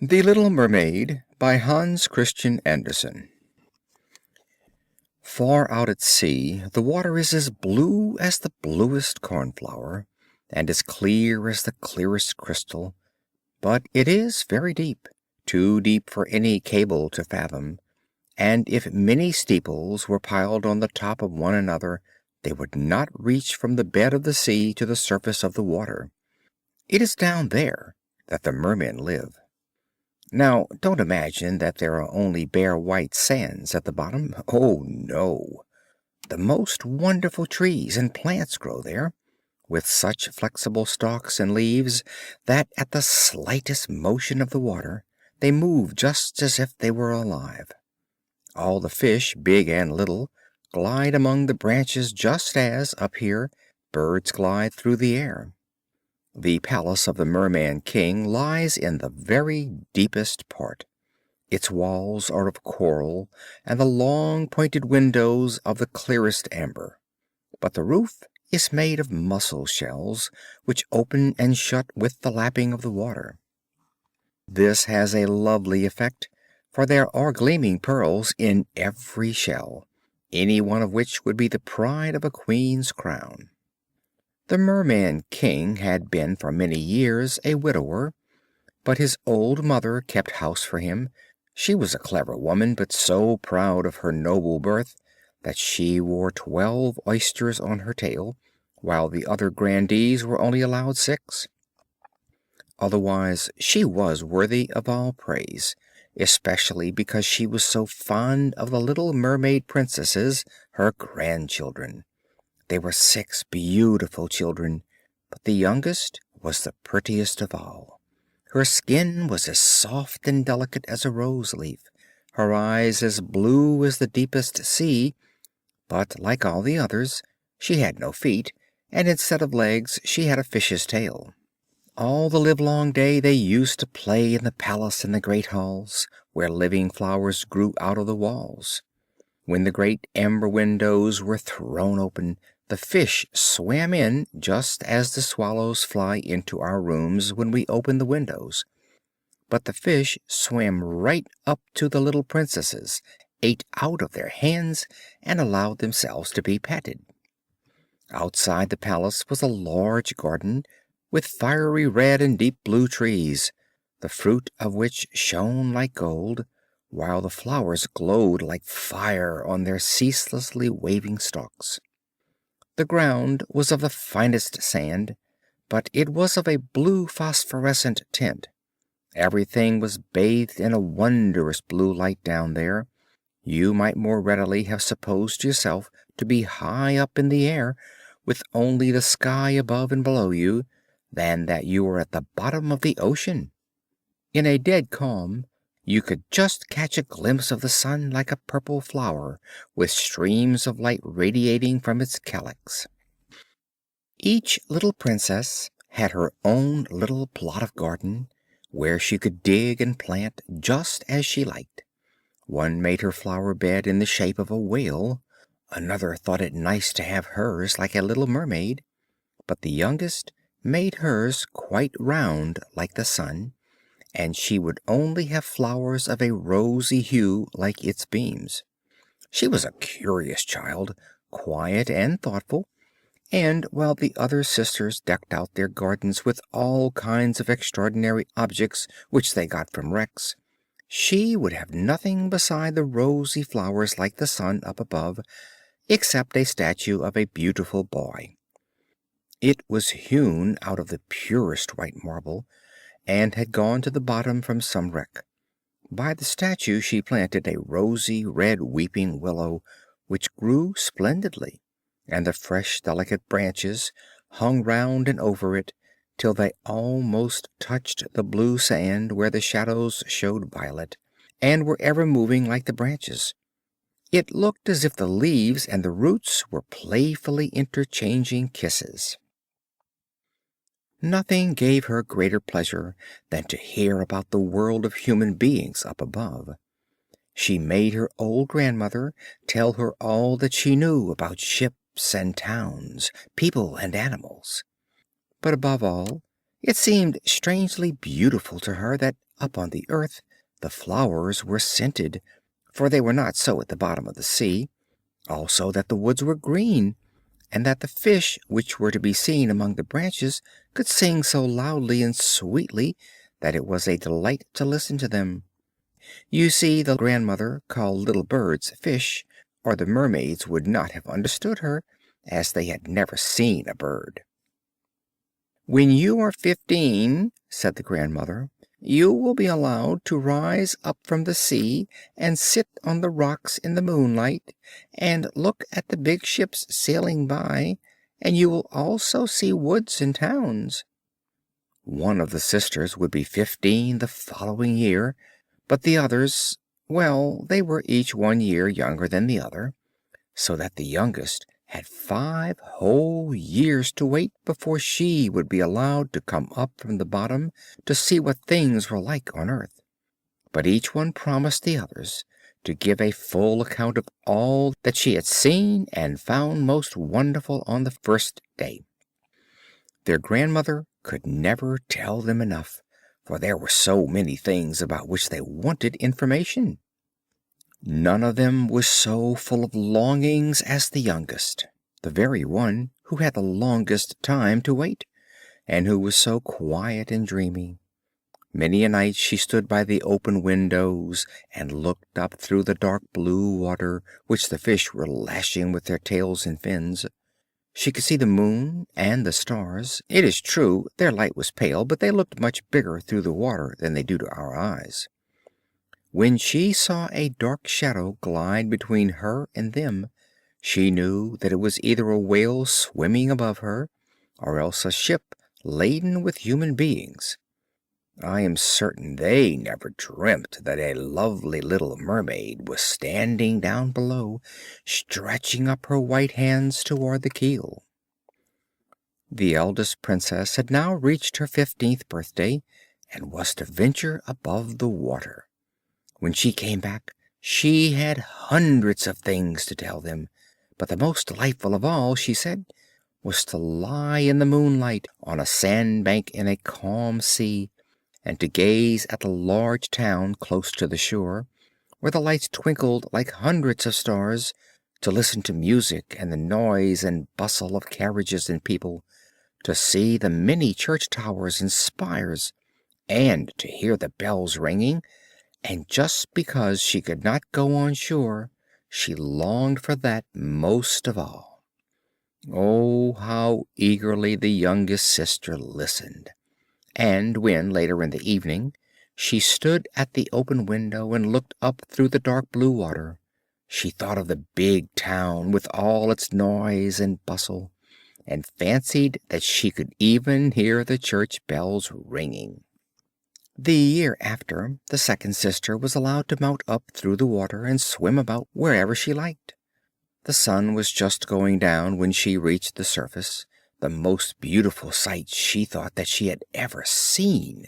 The Little Mermaid by Hans Christian Andersen. Far out at sea, the water is as blue as the bluest cornflower, and as clear as the clearest crystal, but it is very deep, too deep for any cable to fathom, and if many steeples were piled on the top of one another, they would not reach from the bed of the sea to the surface of the water. It is down there that the mermen live. Now, don't imagine that there are only bare white sands at the bottom. Oh, no. The most wonderful trees and plants grow there, with such flexible stalks and leaves that at the slightest motion of the water they move just as if they were alive. All the fish, big and little, glide among the branches just as, up here, birds glide through the air. The palace of the Merman King lies in the very deepest part. Its walls are of coral, and the long pointed windows of the clearest amber. But the roof is made of mussel shells, which open and shut with the lapping of the water. This has a lovely effect, for there are gleaming pearls in every shell, any one of which would be the pride of a queen's crown. The Merman King had been for many years a widower, but his old mother kept house for him. She was a clever woman, but so proud of her noble birth that she wore 12 oysters on her tail, while the other grandees were only allowed 6. Otherwise, she was worthy of all praise, especially because she was so fond of the little mermaid princesses, her grandchildren. They were 6 beautiful children, but the youngest was the prettiest of all. Her skin was as soft and delicate as a rose leaf, her eyes as blue as the deepest sea, but like all the others, she had no feet, and instead of legs she had a fish's tail. All the livelong day they used to play in the palace and the great halls, where living flowers grew out of the walls. When the great amber windows were thrown open, the fish swam in just as the swallows fly into our rooms when we open the windows. But the fish swam right up to the little princesses, ate out of their hands, and allowed themselves to be petted. Outside the palace was a large garden, with fiery red and deep blue trees, the fruit of which shone like gold, while the flowers glowed like fire on their ceaselessly waving stalks. The ground was of the finest sand, but it was of a blue phosphorescent tint. Everything was bathed in a wondrous blue light down there. You might more readily have supposed yourself to be high up in the air, with only the sky above and below you, than that you were at the bottom of the ocean. In a dead calm, you could just catch a glimpse of the sun like a purple flower with streams of light radiating from its calyx. Each little princess had her own little plot of garden, where she could dig and plant just as she liked. One made her flower bed in the shape of a whale, another thought it nice to have hers like a little mermaid, but the youngest made hers quite round like the sun, and she would only have flowers of a rosy hue like its beams. She was a curious child, quiet and thoughtful, and while the other sisters decked out their gardens with all kinds of extraordinary objects which they got from wrecks, she would have nothing beside the rosy flowers like the sun up above, except a statue of a beautiful boy. It was hewn out of the purest white marble, and had gone to the bottom from some wreck. By the statue she planted a rosy red weeping willow, which grew splendidly, and the fresh delicate branches hung round and over it, till they almost touched the blue sand where the shadows showed violet, and were ever moving like the branches. It looked as if the leaves and the roots were playfully interchanging kisses. Nothing gave her greater pleasure than to hear about the world of human beings up above. She made her old grandmother tell her all that she knew about ships and towns, people and animals. But above all, it seemed strangely beautiful to her that up on the earth the flowers were scented, for they were not so at the bottom of the sea; also that the woods were green, and that the fish which were to be seen among the branches could sing so loudly and sweetly that it was a delight to listen to them. You see, the grandmother called little birds fish, or the mermaids would not have understood her, as they had never seen a bird. "When you are 15," said the grandmother, "you will be allowed to rise up from the sea and sit on the rocks in the moonlight and look at the big ships sailing by, and you will also see woods and towns." One of the sisters would be 15 the following year, but the others, well, they were each 1 year younger than the other, so that the youngest had 5 whole years to wait before she would be allowed to come up from the bottom to see what things were like on earth. But each one promised the others to give a full account of all that she had seen and found most wonderful on the first day. Their grandmother could never tell them enough, for there were so many things about which they wanted information. None of them was so full of longings as the youngest, the very one who had the longest time to wait, and who was so quiet and dreamy. Many a night she stood by the open windows and looked up through the dark blue water which the fish were lashing with their tails and fins. She could see the moon and the stars. It is true their light was pale, but they looked much bigger through the water than they do to our eyes. When she saw a dark shadow glide between her and them, she knew that it was either a whale swimming above her, or else a ship laden with human beings. I am certain they never dreamt that a lovely little mermaid was standing down below, stretching up her white hands toward the keel. The eldest princess had now reached her 15th birthday, and was to venture above the water. When she came back, she had hundreds of things to tell them, but the most delightful of all, she said, was to lie in the moonlight on a sandbank in a calm sea, and to gaze at the large town close to the shore, where the lights twinkled like hundreds of stars, to listen to music and the noise and bustle of carriages and people, to see the many church towers and spires, and to hear the bells ringing. And just because she could not go on shore, she longed for that most of all. Oh, how eagerly the youngest sister listened! And when, later in the evening, she stood at the open window and looked up through the dark blue water, she thought of the big town with all its noise and bustle, and fancied that she could even hear the church bells ringing. The year after, the second sister was allowed to mount up through the water and swim about wherever she liked. The sun was just going down when she reached the surface, the most beautiful sight she thought that she had ever seen.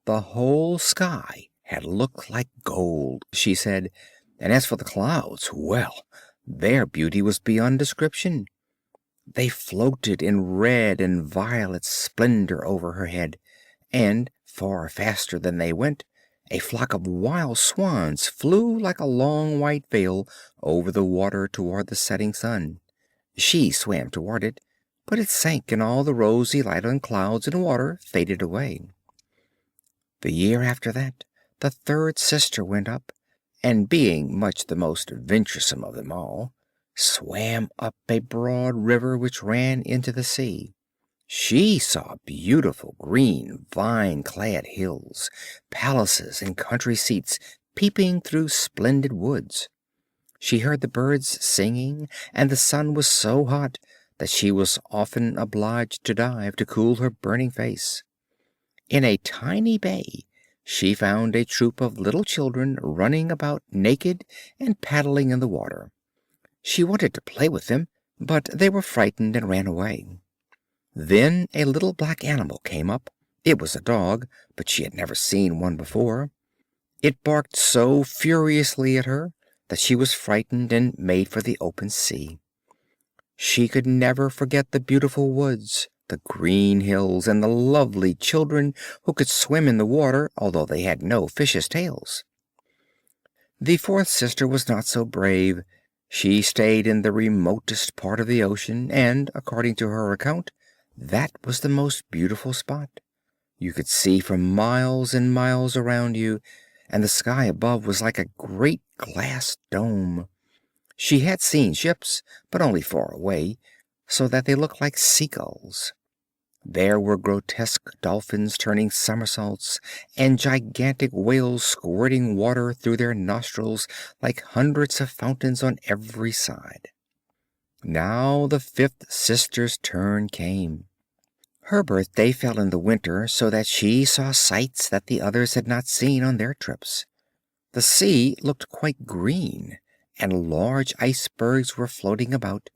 The whole sky had looked like gold, she said, and as for the clouds, well, their beauty was beyond description. They floated in red and violet splendor over her head, and far faster than they went, a flock of wild swans flew like a long white veil over the water toward the setting sun. She swam toward it, but it sank, and all the rosy light on clouds and water faded away. The year after that, the third sister went up, and being much the most venturesome of them all, swam up a broad river which ran into the sea. She saw beautiful green vine-clad hills, palaces, and country seats peeping through splendid woods. She heard the birds singing, and the sun was so hot that she was often obliged to dive to cool her burning face. In a tiny bay she found a troop of little children running about naked and paddling in the water. She wanted to play with them, but they were frightened and ran away. Then a little black animal came up. It was a dog, but she had never seen one before. It barked so furiously at her that she was frightened and made for the open sea. She could never forget the beautiful woods, the green hills, and the lovely children who could swim in the water although they had no fishes' tails. The fourth sister was not so brave. She stayed in the remotest part of the ocean, and, according to her account, that was the most beautiful spot. You could see for miles and miles around you, and the sky above was like a great glass dome. She had seen ships, but only far away, so that they looked like seagulls. There were grotesque dolphins turning somersaults, and gigantic whales squirting water through their nostrils like hundreds of fountains on every side. Now the fifth sister's turn came. Her birthday fell in the winter, so that she saw sights that the others had not seen on their trips. The sea looked quite green, and large icebergs were floating about,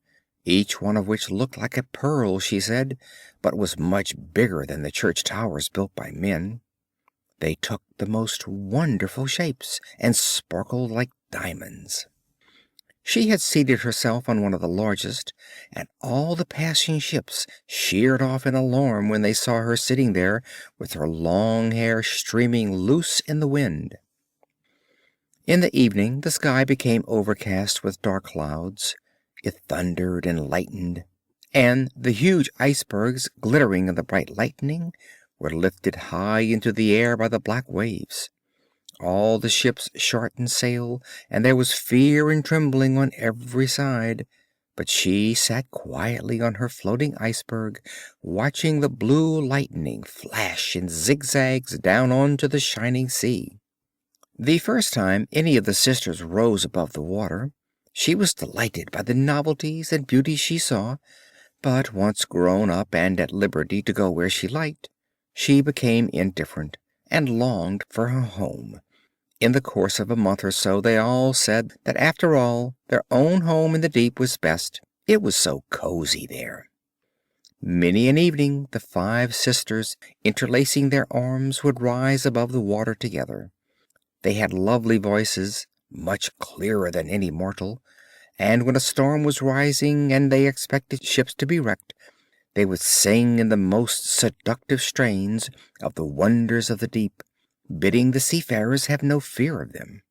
each one of which looked like a pearl, she said, but was much bigger than the church towers built by men. They took the most wonderful shapes, and sparkled like diamonds. She had seated herself on one of the largest, and all the passing ships sheered off in alarm when they saw her sitting there with her long hair streaming loose in the wind. In the evening the sky became overcast with dark clouds. It thundered and lightened, and the huge icebergs, glittering in the bright lightning, were lifted high into the air by the black waves. All the ships shortened sail, and there was fear and trembling on every side, but she sat quietly on her floating iceberg, watching the blue lightning flash in zigzags down onto the shining sea. The first time any of the sisters rose above the water, she was delighted by the novelties and beauties she saw, but once grown up and at liberty to go where she liked, she became indifferent, and longed for her home. In the course of a month or so they all said that after all their own home in the deep was best. It was so cozy there. Many an evening the five sisters, interlacing their arms, would rise above the water together. They had lovely voices, much clearer than any mortal, and when a storm was rising and they expected ships to be wrecked, they would sing in the most seductive strains of the wonders of the deep, bidding the seafarers have no fear of them.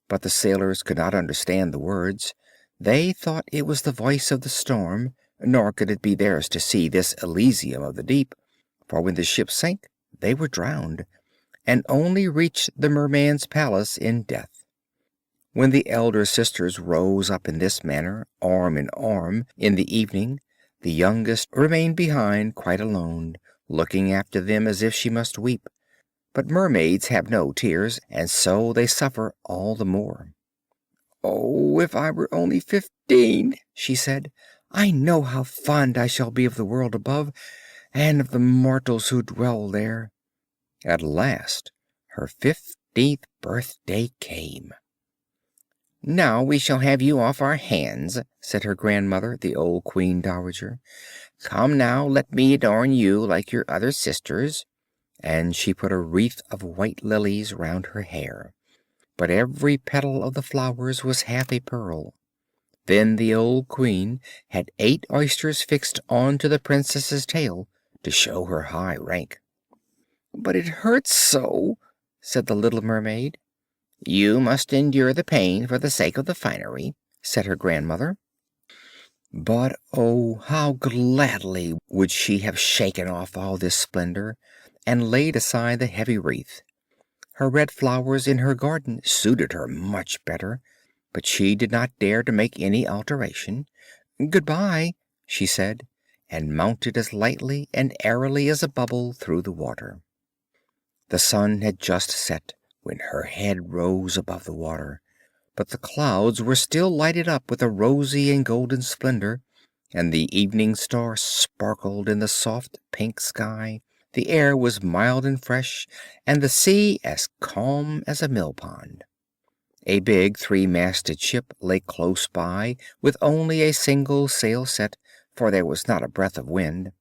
But the sailors could not understand the words. They thought it was the voice of the storm, nor could it be theirs to see this Elysium of the deep, for when the ship sank they were drowned, and only reached the merman's palace in death. When the elder sisters rose up in this manner, arm in arm, in the evening, the youngest remained behind quite alone, looking after them as if she must weep. But mermaids have no tears, and so they suffer all the more. "Oh, if I were only 15," she said, "I know how fond I shall be of the world above, and of the mortals who dwell there." At last her 15th birthday came. "Now we shall have you off our hands," said her grandmother, the old Queen Dowager. "Come now, let me adorn you like your other sisters." And she put a wreath of white lilies round her hair, but every petal of the flowers was half a pearl. Then the old Queen had 8 oysters fixed on to the Princess's tail to show her high rank. "But it hurts so," said the little mermaid. "You must endure the pain for the sake of the finery," said her grandmother. But oh, how gladly would she have shaken off all this splendor, and laid aside the heavy wreath. Her red flowers in her garden suited her much better, but she did not dare to make any alteration. "Goodbye," she said, and mounted as lightly and airily as a bubble through the water. The sun had just set when her head rose above the water, but the clouds were still lighted up with a rosy and golden splendor, and the evening star sparkled in the soft pink sky. The air was mild and fresh, and the sea as calm as a mill pond. A big 3-masted ship lay close by, with only a single sail set, for there was not a breath of wind,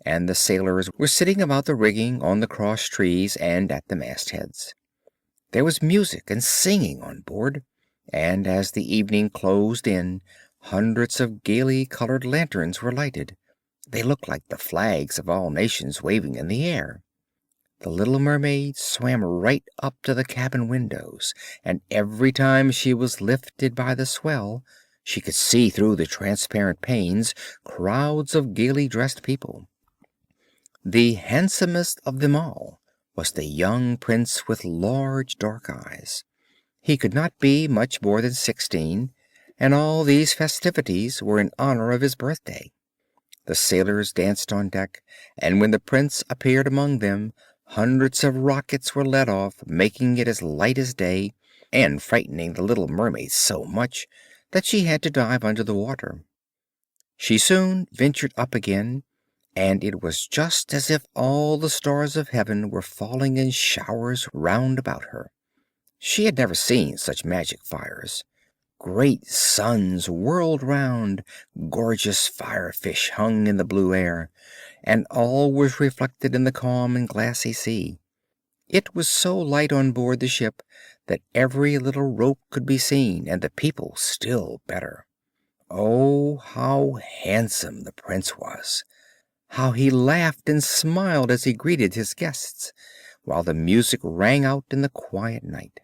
and the sailors were sitting about the rigging, on the cross trees, and at the mastheads. There was music and singing on board, and as the evening closed in, hundreds of gaily colored lanterns were lighted, They looked like the flags of all nations waving in the air. The little mermaid swam right up to the cabin windows, and every time she was lifted by the swell, she could see through the transparent panes crowds of gaily dressed people. The handsomest of them all was the young prince with large dark eyes. He could not be much more than 16, and all these festivities were in honor of his birthday. The sailors danced on deck, and when the prince appeared among them, hundreds of rockets were let off, making it as light as day, and frightening the little mermaid so much that she had to dive under the water. She soon ventured up again, and it was just as if all the stars of heaven were falling in showers round about her. She had never seen such magic fires. Great suns whirled round, gorgeous firefish hung in the blue air, and all was reflected in the calm and glassy sea. It was so light on board the ship that every little rope could be seen, and the people still better. Oh, how handsome the prince was! How he laughed and smiled as he greeted his guests, while the music rang out in the quiet night.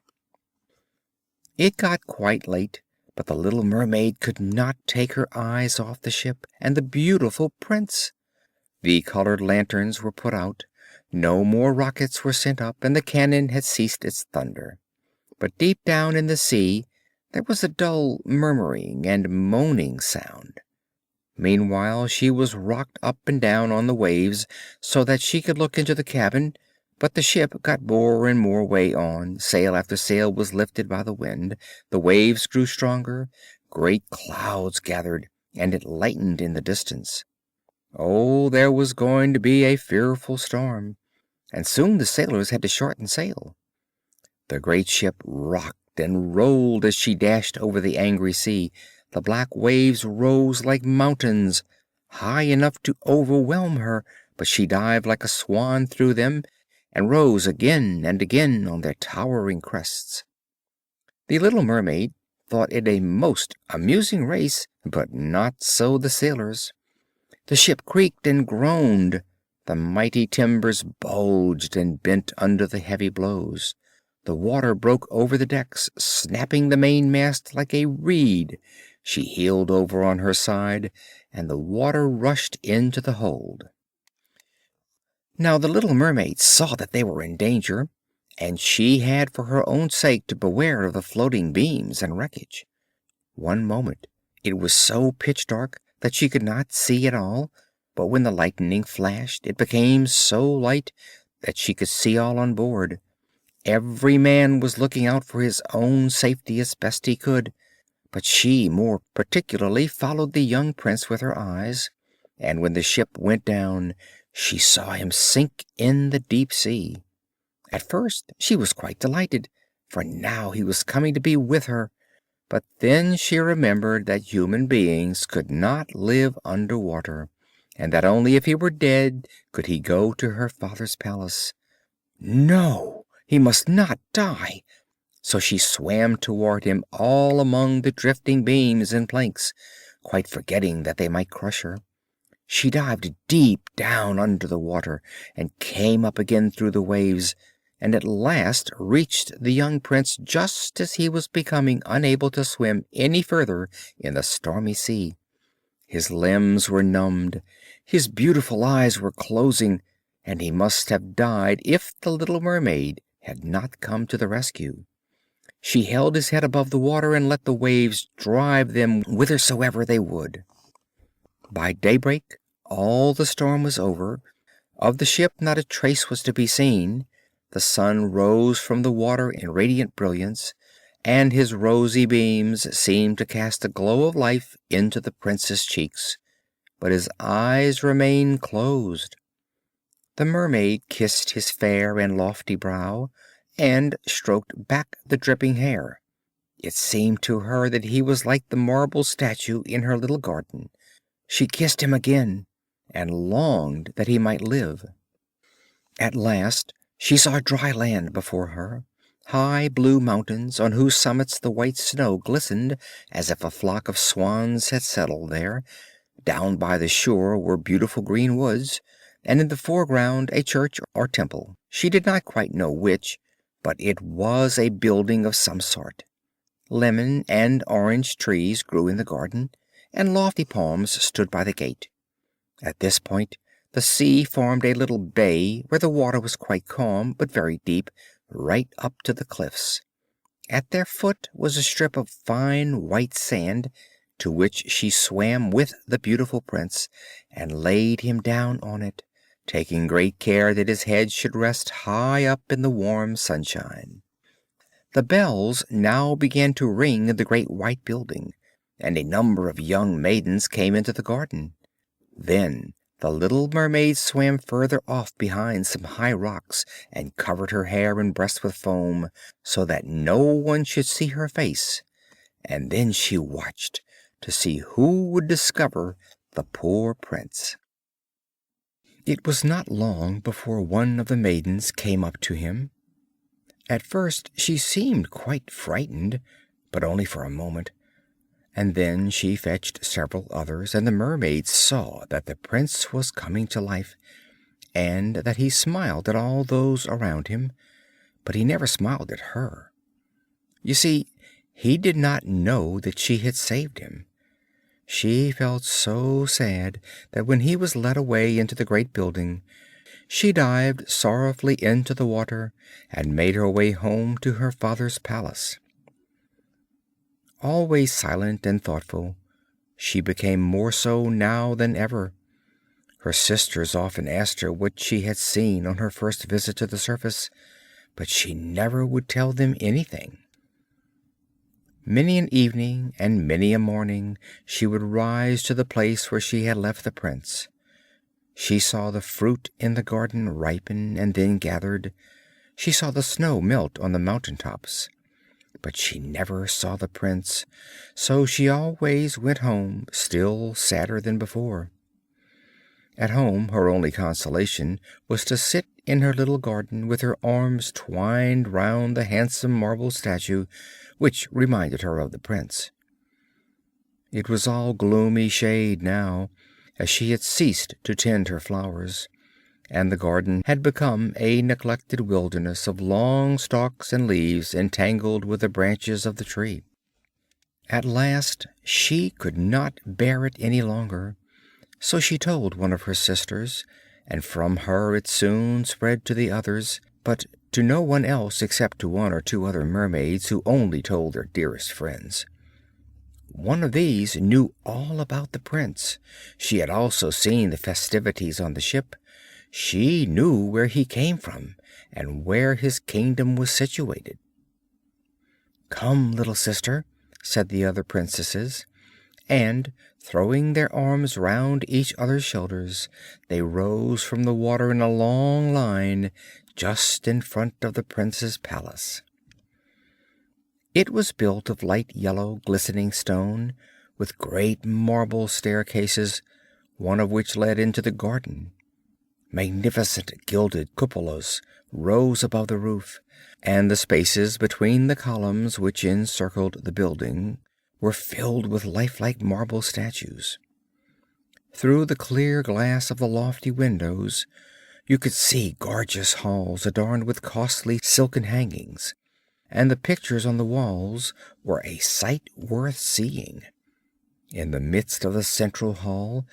It got quite late, but the little mermaid could not take her eyes off the ship and the beautiful prince. The colored lanterns were put out, no more rockets were sent up, and the cannon had ceased its thunder. But deep down in the sea there was a dull murmuring and moaning sound. Meanwhile she was rocked up and down on the waves so that she could look into the cabin, but the ship got more and more way on, sail after sail was lifted by the wind, the waves grew stronger, great clouds gathered, and it lightened in the distance. Oh, there was going to be a fearful storm, and soon the sailors had to shorten sail. The great ship rocked and rolled as she dashed over the angry sea. The black waves rose like mountains, high enough to overwhelm her, but she dived like a swan through them, and rose again and again on their towering crests. The little mermaid thought it a most amusing race, but not so the sailors. The ship creaked and groaned. The mighty timbers bulged and bent under the heavy blows. The water broke over the decks, snapping the mainmast like a reed. She heeled over on her side, and the water rushed into the hold. Now the little mermaid saw that they were in danger, and she had for her own sake to beware of the floating beams and wreckage. One moment it was so pitch dark that she could not see at all, but when the lightning flashed it became so light that she could see all on board. Every man was looking out for his own safety as best he could, but she more particularly followed the young prince with her eyes, and when the ship went down she saw him sink in the deep sea. At first she was quite delighted, for now he was coming to be with her, but then she remembered that human beings could not live under water, and that only if he were dead could he go to her father's palace. No, he must not die! So she swam toward him all among the drifting beams and planks, quite forgetting that they might crush her. She dived deep down under the water, and came up again through the waves, and at last reached the young prince just as he was becoming unable to swim any further in the stormy sea. His limbs were numbed, his beautiful eyes were closing, and he must have died if the little mermaid had not come to the rescue. She held his head above the water and let the waves drive them whithersoever they would. By daybreak all the storm was over. Of the ship not a trace was to be seen. The sun rose from the water in radiant brilliance, and his rosy beams seemed to cast a glow of life into the prince's cheeks, but his eyes remained closed. The mermaid kissed his fair and lofty brow, and stroked back the dripping hair. It seemed to her that he was like the marble statue in her little garden. She kissed him again, and longed that he might live. At last she saw dry land before her, high blue mountains on whose summits the white snow glistened as if a flock of swans had settled there, Down by the shore were beautiful green woods, and in the foreground a church or temple. She did not quite know which, but it was a building of some sort. Lemon and orange trees grew in the garden, and lofty palms stood by the gate. At this point the sea formed a little bay where the water was quite calm but very deep, right up to the cliffs. At their foot was a strip of fine white sand, to which she swam with the beautiful prince, and laid him down on it, taking great care that his head should rest high up in the warm sunshine. The bells now began to ring in the great white building, and a number of young maidens came into the garden. Then the little mermaid swam further off behind some high rocks, and covered her hair and breast with foam, so that no one should see her face, and then she watched to see who would discover the poor prince. It was not long before one of the maidens came up to him. At first she seemed quite frightened, but only for a moment, and then she fetched several others, and the mermaid saw that the prince was coming to life, and that he smiled at all those around him, but he never smiled at her. You see, he did not know that she had saved him. She felt so sad that when he was led away into the great building, she dived sorrowfully into the water and made her way home to her father's palace. Always silent and thoughtful, she became more so now than ever. Her sisters often asked her what she had seen on her first visit to the surface, but she never would tell them anything. Many an evening and many a morning she would rise to the place where she had left the prince. She saw the fruit in the garden ripen and then gathered. She saw the snow melt on the mountain tops. But she never saw the prince, so she always went home still sadder than before. At home her only consolation was to sit in her little garden with her arms twined round the handsome marble statue which reminded her of the prince. It was all gloomy shade now, as she had ceased to tend her flowers, and the garden had become a neglected wilderness of long stalks and leaves entangled with the branches of the tree. At last she could not bear it any longer, so she told one of her sisters, and from her it soon spread to the others, but to no one else except to one or two other mermaids who only told their dearest friends. One of these knew all about the prince. She had also seen the festivities on the ship. She knew where he came from and where his kingdom was situated. "Come, little sister," said the other princesses, and, throwing their arms round each other's shoulders, they rose from the water in a long line just in front of the prince's palace. It was built of light yellow glistening stone, with great marble staircases, one of which led into the garden. Magnificent gilded cupolas rose above the roof, and the spaces between the columns which encircled the building were filled with lifelike marble statues. Through the clear glass of the lofty windows you could see gorgeous halls adorned with costly silken hangings, and the pictures on the walls were a sight worth seeing. In the midst of the central hall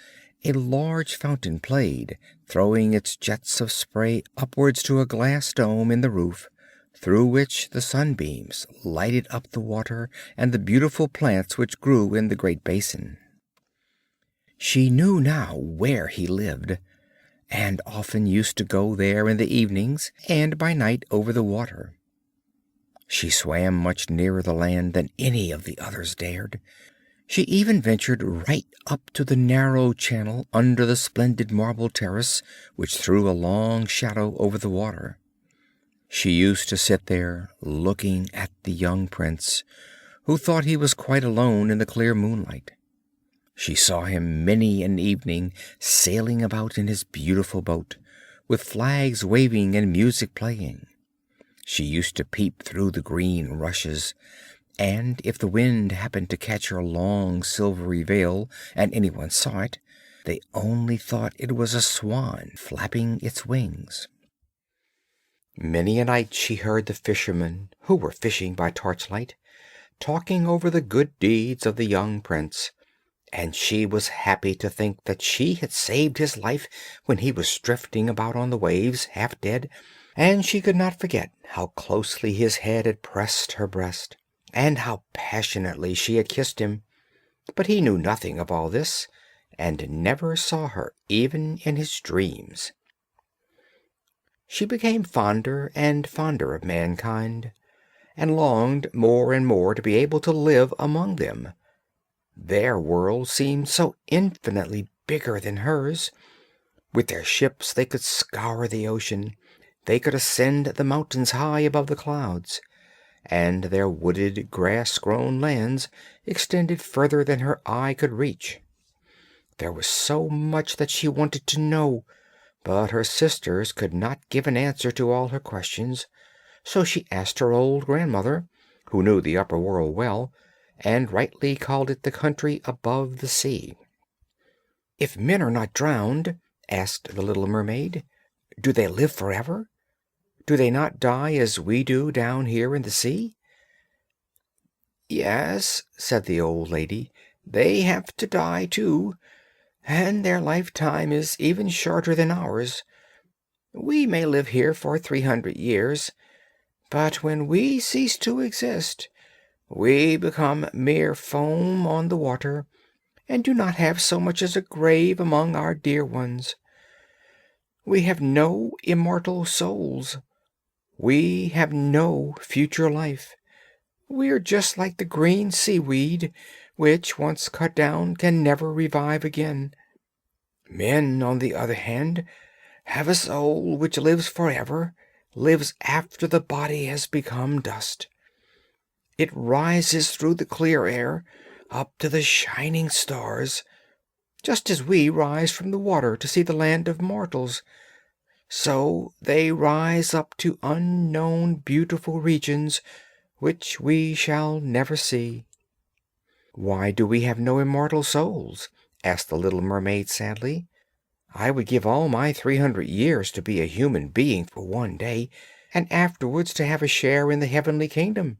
a large fountain played, throwing its jets of spray upwards to a glass dome in the roof, through which the sunbeams lighted up the water and the beautiful plants which grew in the great basin. She knew now where he lived, and often used to go there in the evenings and by night over the water. She swam much nearer the land than any of the others dared. She even ventured right up to the narrow channel under the splendid marble terrace which threw a long shadow over the water. She used to sit there looking at the young prince, who thought he was quite alone in the clear moonlight. She saw him many an evening sailing about in his beautiful boat, with flags waving and music playing. She used to peep through the green rushes, And if the wind happened to catch her long silvery veil and anyone saw it, they only thought it was a swan flapping its wings. Many a night she heard the fishermen, who were fishing by torchlight, talking over the good deeds of the young prince, and she was happy to think that she had saved his life when he was drifting about on the waves, half dead, and she could not forget how closely his head had pressed her breast, and how passionately she had kissed him. But he knew nothing of all this, and never saw her even in his dreams. She became fonder and fonder of mankind, and longed more and more to be able to live among them. Their world seemed so infinitely bigger than hers. With their ships they could scour the ocean, they could ascend the mountains high above the clouds, and their wooded, grass-grown lands extended further than her eye could reach. There was so much that she wanted to know, but her sisters could not give an answer to all her questions, so she asked her old grandmother, who knew the upper world well, and rightly called it the country above the sea. "If men are not drowned," asked the little mermaid, "do they live forever? Do they not die as we do down here in the sea?" "Yes," said the old lady, "they have to die too, and their lifetime is even shorter than ours. We may live here for 300 years, but when we cease to exist, we become mere foam on the water, and do not have so much as a grave among our dear ones. We have no immortal souls. We have no future life. We are just like the green seaweed, which, once cut down, can never revive again. Men, on the other hand, have a soul which lives forever, lives after the body has become dust. It rises through the clear air, up to the shining stars, just as we rise from the water to see the land of mortals. So they rise up to unknown beautiful regions which we shall never see." "Why do we have no immortal souls?" asked the little mermaid sadly. "I would give all my 300 years to be a human being for one day, and afterwards to have a share in the heavenly kingdom."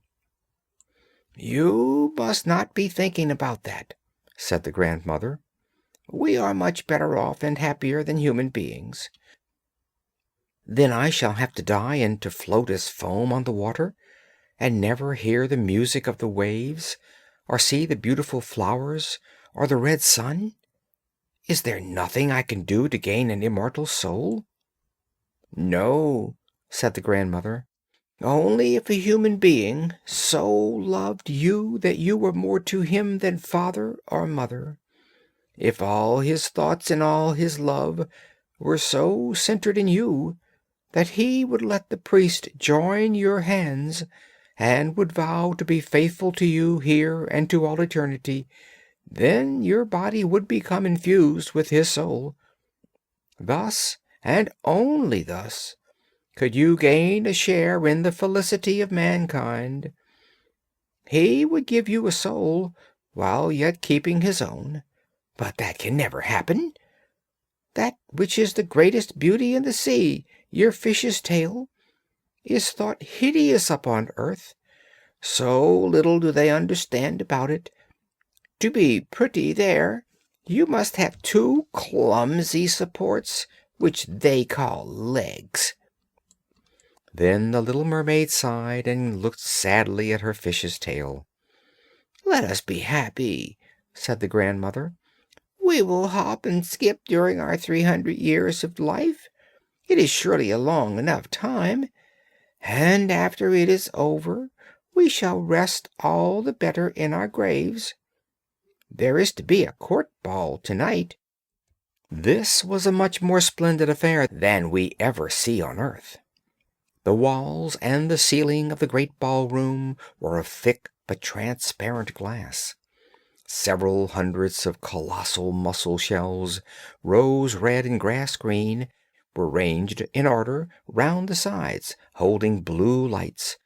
"You must not be thinking about that," said the grandmother. "We are much better off and happier than human beings." "Then I shall have to die and to float as foam on the water, and never hear the music of the waves, or see the beautiful flowers, or the red sun? Is there nothing I can do to gain an immortal soul?" "No," said the grandmother. "Only if a human being so loved you that you were more to him than father or mother, if all his thoughts and all his love were so centered in you that he would let the priest join your hands and would vow to be faithful to you here and to all eternity, then your body would become infused with his soul. Thus, and only thus, could you gain a share in the felicity of mankind. He would give you a soul while yet keeping his own, but that can never happen. That which is the greatest beauty in the sea, your fish's tail, is thought hideous upon earth, so little do they understand about it. To be pretty there, you must have two clumsy supports, which they call legs." Then the little mermaid sighed and looked sadly at her fish's tail. "Let us be happy," said the grandmother. "We will hop and skip during our 300 years of life. It is surely a long enough time, and after it is over we shall rest all the better in our graves. There is to be a court ball tonight." This was a much more splendid affair than we ever see on earth. The walls and the ceiling of the great ballroom were of thick but transparent glass. Several hundreds of colossal mussel shells, rose red and grass green, were ranged in order round the sides, holding blue lights,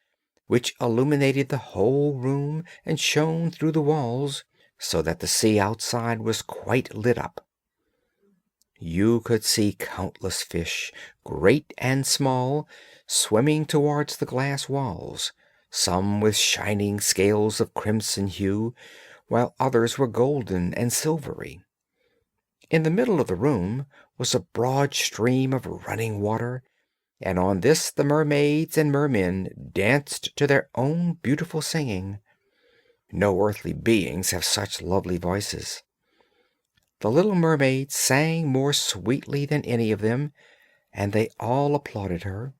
which illuminated the whole room and shone through the walls, so that the sea outside was quite lit up. You could see countless fish, great and small, swimming towards the glass walls, some with shining scales of crimson hue, while others were golden and silvery. In the middle of the room was a broad stream of running water, and on this the mermaids and mermen danced to their own beautiful singing. No earthly beings have such lovely voices. The little mermaid sang more sweetly than any of them, and they all applauded her.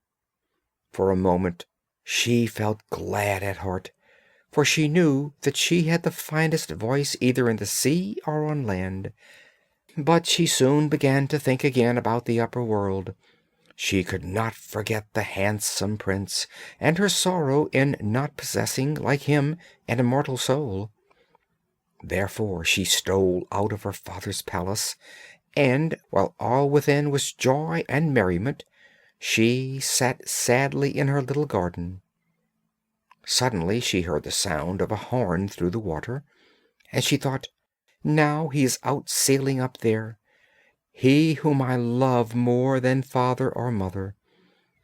For a moment she felt glad at heart, for she knew that she had the finest voice either in the sea or on land. But she soon began to think again about the upper world. She could not forget the handsome prince, and her sorrow in not possessing, like him, an immortal soul. Therefore she stole out of her father's palace, and, while all within was joy and merriment, she sat sadly in her little garden. Suddenly she heard the sound of a horn through the water, and she thought, "Now he is out sailing up there, he whom I love more than father or mother,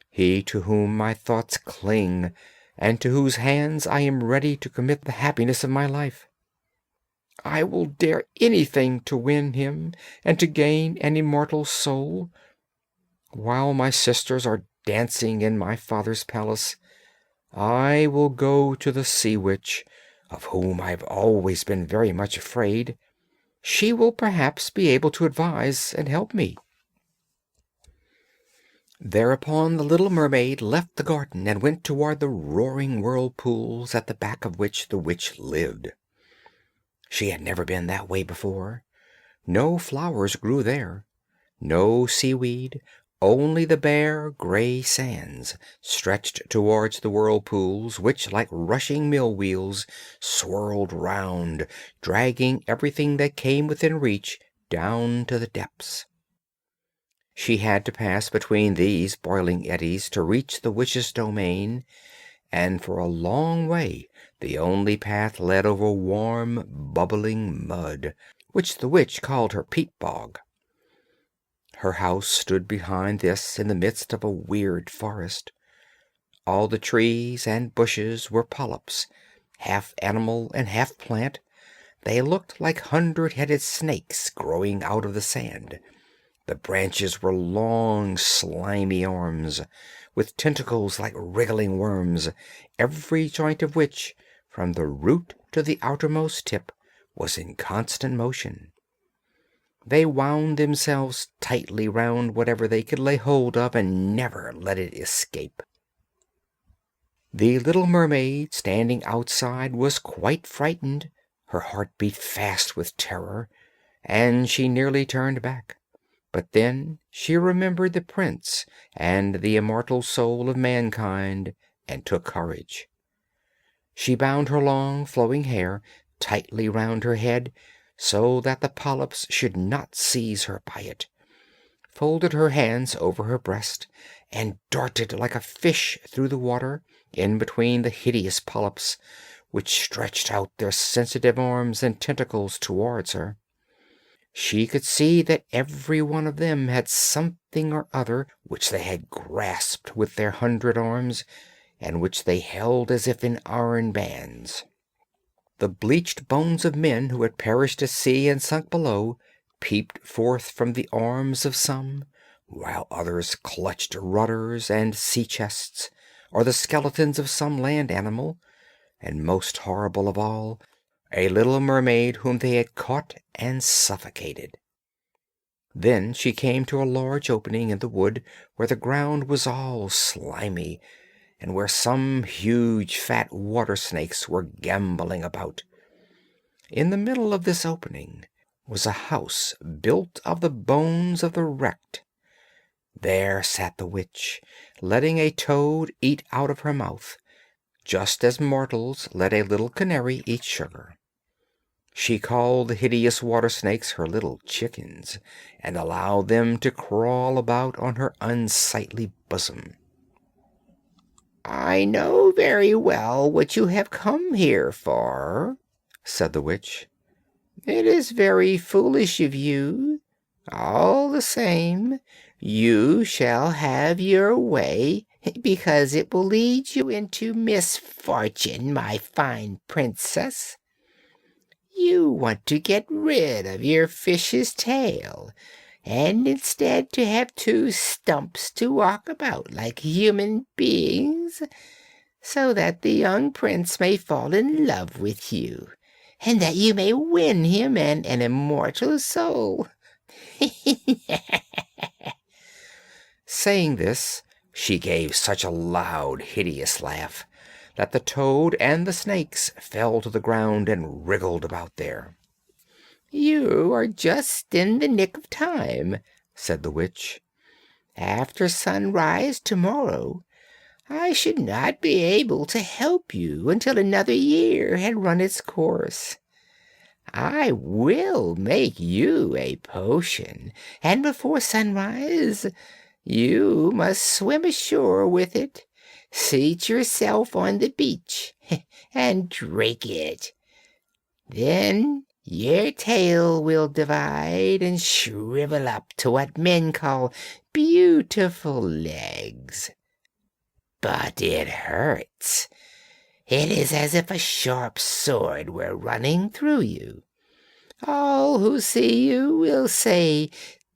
he to whom my thoughts cling, and to whose hands I am ready to commit the happiness of my life. I will dare anything to win him and to gain an immortal soul. While my sisters are dancing in my father's palace, I will go to the sea witch, of whom I have always been very much afraid. She will perhaps be able to advise and help me." Thereupon the little mermaid left the garden and went toward the roaring whirlpools at the back of which the witch lived. She had never been that way before. No flowers grew there, no seaweed, only the bare, gray sands stretched towards the whirlpools, which, like rushing mill wheels, swirled round, dragging everything that came within reach down to the depths. She had to pass between these boiling eddies to reach the witch's domain, and for a long way the only path led over warm, bubbling mud, which the witch called her peat bog. Her house stood behind this in the midst of a weird forest. All the trees and bushes were polyps, half animal and half plant. They looked like 100-headed snakes growing out of the sand. The branches were long, slimy arms, with tentacles like wriggling worms, every joint of which, from the root to the outermost tip, was in constant motion. They wound themselves tightly round whatever they could lay hold of and never let it escape. The little mermaid, standing outside, was quite frightened. Her heart beat fast with terror, and she nearly turned back. But then she remembered the prince and the immortal soul of mankind, and took courage. She bound her long, flowing hair tightly round her head, so that the polyps should not seize her by it, folded her hands over her breast, and darted like a fish through the water, in between the hideous polyps, which stretched out their sensitive arms and tentacles towards her. She could see that every one of them had something or other which they had grasped with their 100 arms, and which they held as if in iron bands. The bleached bones of men who had perished at sea and sunk below peeped forth from the arms of some, while others clutched rudders and sea chests, or the skeletons of some land animal, and, most horrible of all, a little mermaid whom they had caught and suffocated. Then she came to a large opening in the wood where the ground was all slimy, and where some huge fat water snakes were gambolling about. In the middle of this opening was a house built of the bones of the wrecked. There sat the witch, letting a toad eat out of her mouth, just as mortals let a little canary eat sugar. She called the hideous water snakes her little chickens, and allowed them to crawl about on her unsightly bosom. "I know very well what you have come here for," said the witch. "It is very foolish of you. All the same, you shall have your way, because it will lead you into misfortune, my fine princess. You want to get rid of your fish's tail, and instead to have two stumps to walk about like human beings, so that the young prince may fall in love with you, and that you may win him an immortal soul." Saying this, she gave such a loud, hideous laugh that the toad and the snakes fell to the ground and wriggled about there. "You are just in the nick of time," said the witch. "After sunrise tomorrow I should not be able to help you until another year had run its course. I will make you a potion, and before sunrise you must swim ashore with it, seat yourself on the beach, and drink it. Then your tail will divide and shrivel up to what men call beautiful legs. But it hurts. It is as if a sharp sword were running through you. All who see you will say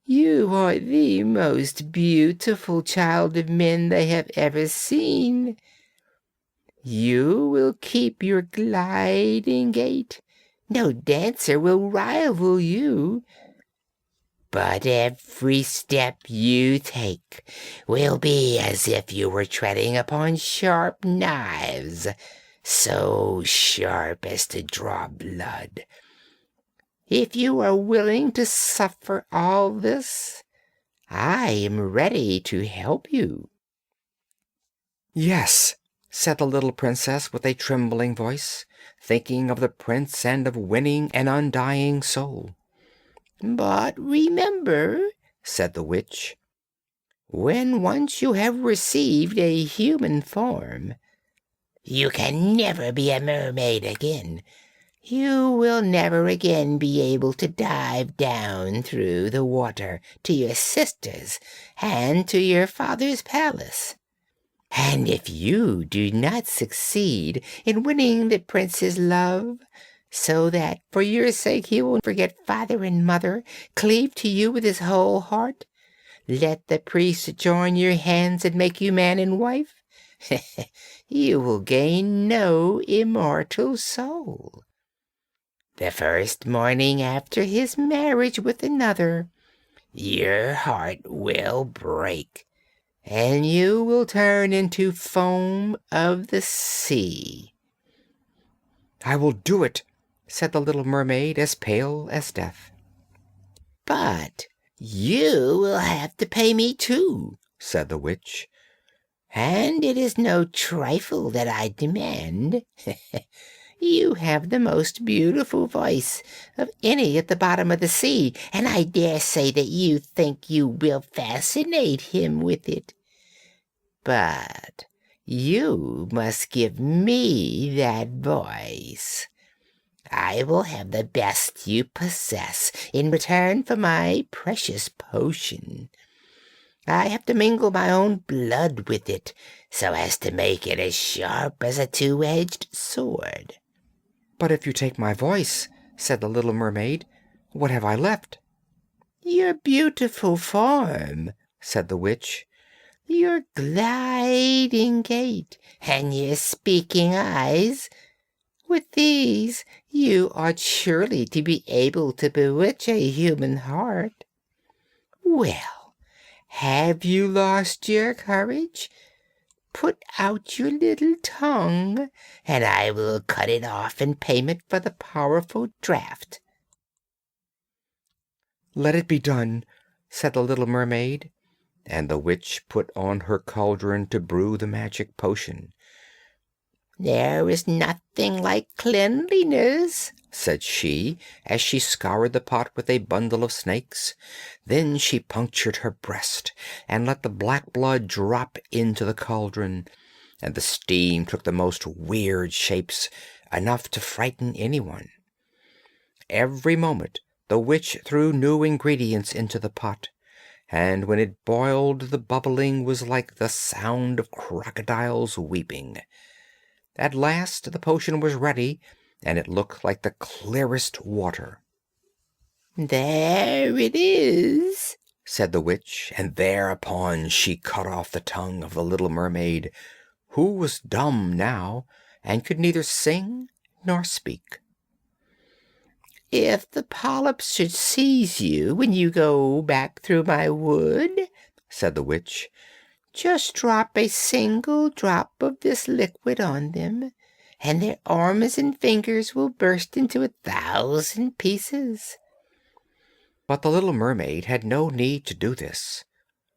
you are the most beautiful child of men they have ever seen. You will keep your gliding gait. No dancer will rival you. But every step you take will be as if you were treading upon sharp knives, so sharp as to draw blood. If you are willing to suffer all this, I am ready to help you." "Yes," said the little princess with a trembling voice, thinking of the prince and of winning an undying soul. "But remember," said the witch, "when once you have received a human form, you can never be a mermaid again. You will never again be able to dive down through the water to your sisters and to your father's palace. And if you do not succeed in winning the prince's love, so that for your sake he will forget father and mother, cleave to you with his whole heart, let the priest join your hands and make you man and wife, you will gain no immortal soul. The first morning after his marriage with another, your heart will break, and you will turn into foam of the sea." "I will do it," said the little mermaid, as pale as death. "But you will have to pay me too," said the witch, "and it is no trifle that I demand. You have the most beautiful voice of any at the bottom of the sea, and I dare say that you think you will fascinate him with it. But you must give me that voice. I will have the best you possess in return for my precious potion. I have to mingle my own blood with it so as to make it as sharp as a two-edged sword." "But if you take my voice," said the little mermaid, "what have I left?" "Your beautiful form," said the witch, "your gliding gait, and your speaking eyes. With these you ought surely to be able to bewitch a human heart. Well, have you lost your courage? Put out your little tongue, and I will cut it off in payment for the powerful draught." "Let it be done," said the little mermaid, and the witch put on her cauldron to brew the magic potion. "There is nothing like cleanliness," said she, as she scoured the pot with a bundle of snakes. Then she punctured her breast and let the black blood drop into the cauldron, and the steam took the most weird shapes, enough to frighten anyone. Every moment the witch threw new ingredients into the pot, and when it boiled the bubbling was like the sound of crocodiles weeping. At last the potion was ready, and it looked like the clearest water. "There it is," said the witch, and thereupon she cut off the tongue of the little mermaid, who was dumb now, and could neither sing nor speak. "If the polyps should seize you when you go back through my wood," said the witch, "just drop a single drop of this liquid on them, and their arms and fingers will burst into 1,000 pieces." But the little mermaid had no need to do this,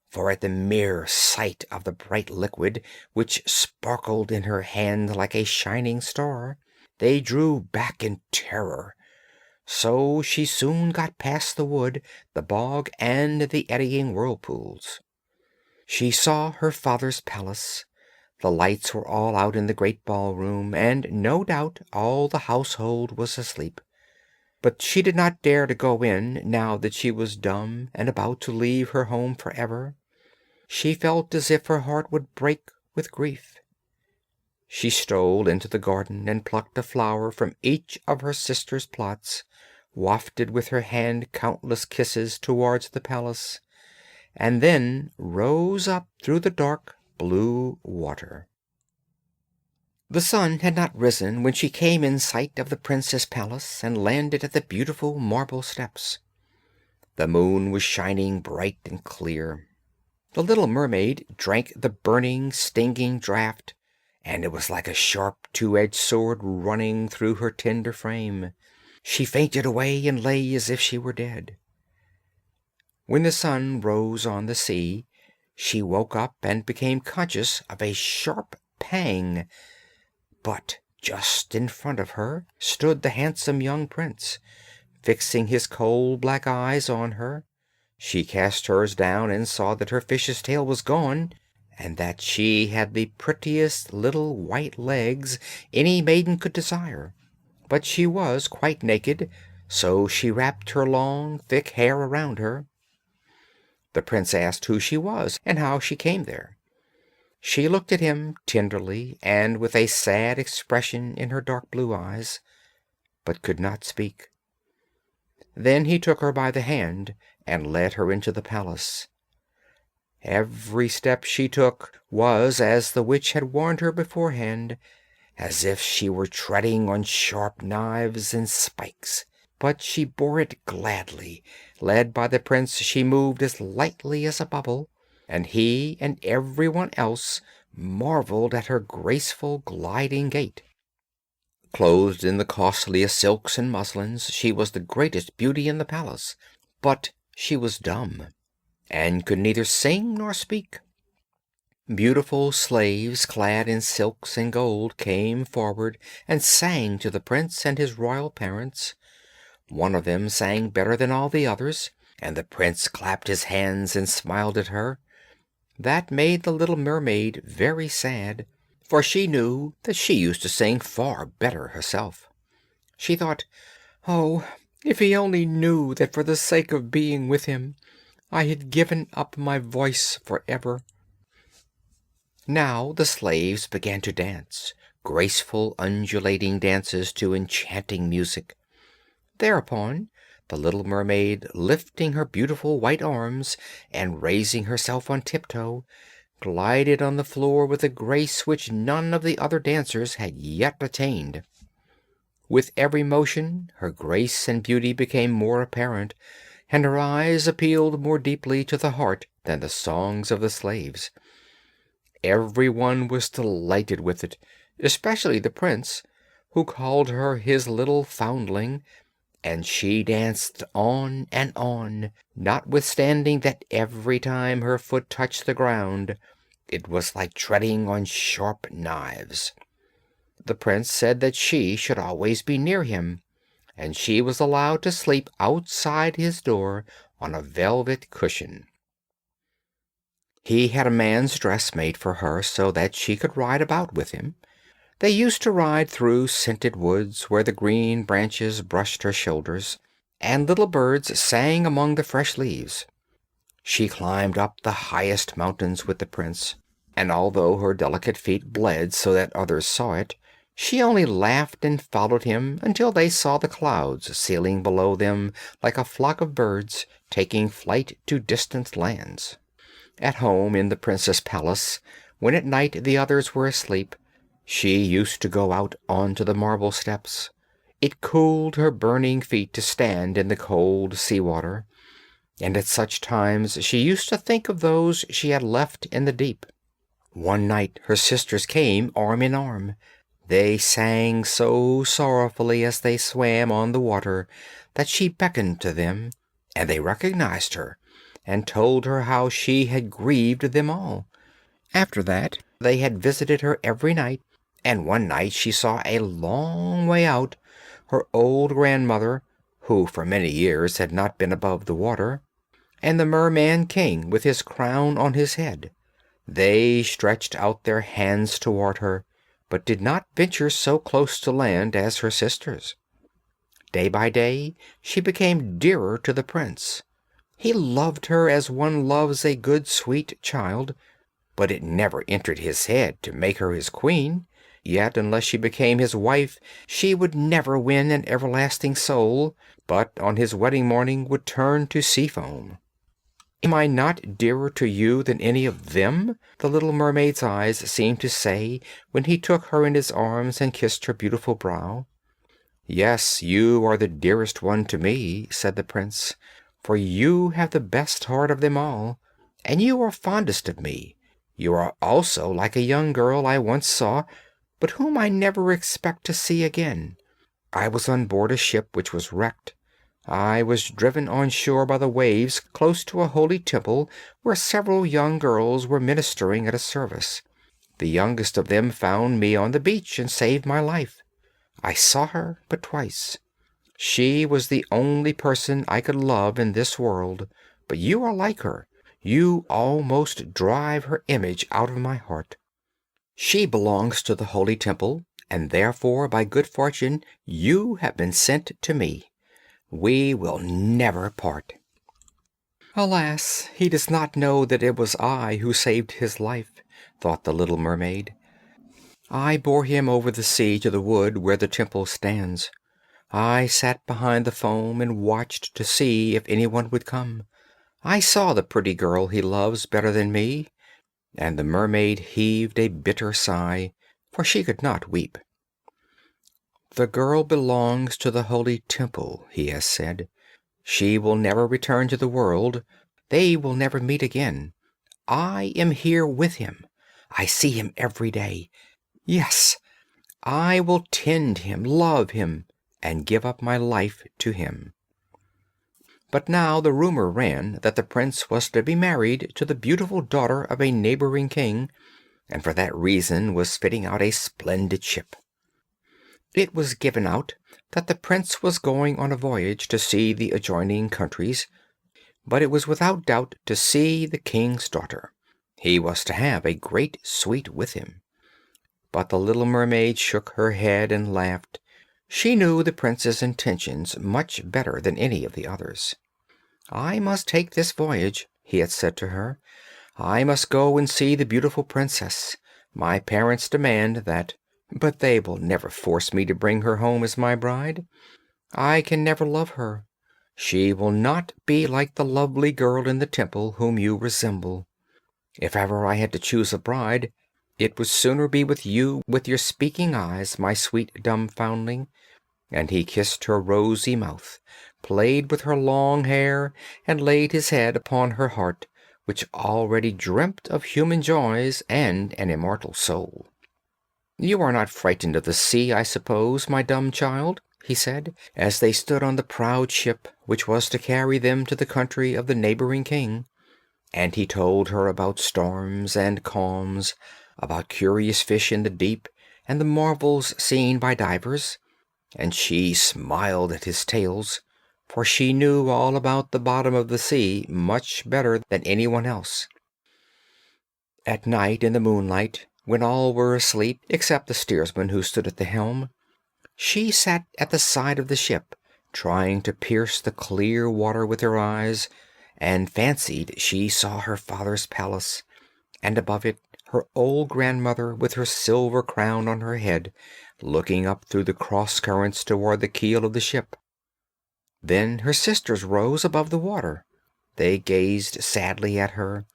for at the mere sight of the bright liquid, which sparkled in her hand like a shining star, they drew back in terror. So she soon got past the wood, the bog, and the eddying whirlpools. She saw her father's palace. The lights were all out in the great ballroom, and no doubt all the household was asleep. But she did not dare to go in, now that she was dumb and about to leave her home forever. She felt as if her heart would break with grief. She stole into the garden and plucked a flower from each of her sister's plots, wafted with her hand countless kisses towards the palace, and then rose up through the dark blue water. The sun had not risen when she came in sight of the prince's palace and landed at the beautiful marble steps. The moon was shining bright and clear. The little mermaid drank the burning, stinging draught, and it was like a sharp, two-edged sword running through her tender frame. She fainted away and lay as if she were dead. When the sun rose on the sea, she woke up and became conscious of a sharp pang. But just in front of her stood the handsome young prince, fixing his cold black eyes on her. She cast hers down and saw that her fish's tail was gone, and that she had the prettiest little white legs any maiden could desire. But she was quite naked, so she wrapped her long, thick hair around her. The prince asked who she was and how she came there. She looked at him tenderly and with a sad expression in her dark blue eyes, but could not speak. Then he took her by the hand and led her into the palace. Every step she took was, as the witch had warned her beforehand, as if she were treading on sharp knives and spikes. But she bore it gladly. Led by the prince, she moved as lightly as a bubble, and he and everyone else marveled at her graceful gliding gait. Clothed in the costliest silks and muslins, she was the greatest beauty in the palace, but she was dumb, and could neither sing nor speak. Beautiful slaves clad in silks and gold came forward and sang to the prince and his royal parents. One of them sang better than all the others, and the prince clapped his hands and smiled at her. That made the little mermaid very sad, for she knew that she used to sing far better herself. She thought, "Oh, if he only knew that for the sake of being with him I had given up my voice forever." Now the slaves began to dance, graceful undulating dances to enchanting music. Thereupon the little mermaid, lifting her beautiful white arms and raising herself on tiptoe, glided on the floor with a grace which none of the other dancers had yet attained. With every motion her grace and beauty became more apparent, and her eyes appealed more deeply to the heart than the songs of the slaves. Every one was delighted with it, especially the prince, who called her his little foundling, and she danced on and on, notwithstanding that every time her foot touched the ground it was like treading on sharp knives. The prince said that she should always be near him, and she was allowed to sleep outside his door on a velvet cushion. He had a man's dress made for her so that she could ride about with him. They used to ride through scented woods where the green branches brushed her shoulders, and little birds sang among the fresh leaves. She climbed up the highest mountains with the prince, and although her delicate feet bled so that others saw it, she only laughed and followed him until they saw the clouds sailing below them like a flock of birds taking flight to distant lands. At home in the prince's palace, when at night the others were asleep, she used to go out onto the marble steps. It cooled her burning feet to stand in the cold sea water, and at such times she used to think of those she had left in the deep. One night her sisters came arm in arm. They sang so sorrowfully as they swam on the water that she beckoned to them, and they recognized her and told her how she had grieved them all. After that they had visited her every night, and one night she saw a long way out her old grandmother, who for many years had not been above the water, and the Merman King with his crown on his head. They stretched out their hands toward her, but did not venture so close to land as her sisters. Day by day she became dearer to the prince. He loved her as one loves a good sweet child, but it never entered his head to make her his queen. Yet unless she became his wife she would never win an everlasting soul, but on his wedding morning would turn to sea foam. "Am I not dearer to you than any of them?" the little mermaid's eyes seemed to say when he took her in his arms and kissed her beautiful brow. "Yes, you are the dearest one to me," said the prince, "for you have the best heart of them all, and you are fondest of me. You are also like a young girl I once saw, but whom I never expect to see again. I was on board a ship which was wrecked. I was driven on shore by the waves close to a holy temple where several young girls were ministering at a service. The youngest of them found me on the beach and saved my life. I saw her but twice. She was the only person I could love in this world, but you are like her. You almost drive her image out of my heart. She belongs to the holy temple, and therefore, by good fortune, you have been sent to me. We will never part." "Alas, he does not know that it was I who saved his life," thought the little mermaid. "I bore him over the sea to the wood where the temple stands. I sat behind the foam and watched to see if anyone would come. I saw the pretty girl he loves better than me," and the mermaid heaved a bitter sigh, for she could not weep. "The girl belongs to the holy temple," he has said. "She will never return to the world. They will never meet again. I am here with him. I see him every day. Yes, I will tend him, love him, and give up my life to him." But now the rumor ran that the prince was to be married to the beautiful daughter of a neighboring king, and for that reason was fitting out a splendid ship. It was given out that the prince was going on a voyage to see the adjoining countries, but it was without doubt to see the king's daughter. He was to have a great suite with him. But the little mermaid shook her head and laughed. She knew the prince's intentions much better than any of the others. "I must take this voyage," he had said to her. "I must go and see the beautiful princess. My parents demand that, but they will never force me to bring her home as my bride. I can never love her. She will not be like the lovely girl in the temple whom you resemble. If ever I had to choose a bride, it would sooner be with you with your speaking eyes, my sweet dumb foundling." And he kissed her rosy mouth, played with her long hair, and laid his head upon her heart, which already dreamt of human joys and an immortal soul. "You are not frightened of the sea, I suppose, my dumb child?" he said, as they stood on the proud ship which was to carry them to the country of the neighboring king. And he told her about storms and calms, about curious fish in the deep, and the marvels seen by divers, and she smiled at his tales, for she knew all about the bottom of the sea much better than anyone else. At night, in the moonlight, when all were asleep except the steersman who stood at the helm, she sat at the side of the ship, trying to pierce the clear water with her eyes, and fancied she saw her father's palace, and above it her old grandmother with her silver crown on her head, looking up through the cross currents toward the keel of the ship. Then her sisters rose above the water. They gazed sadly at her,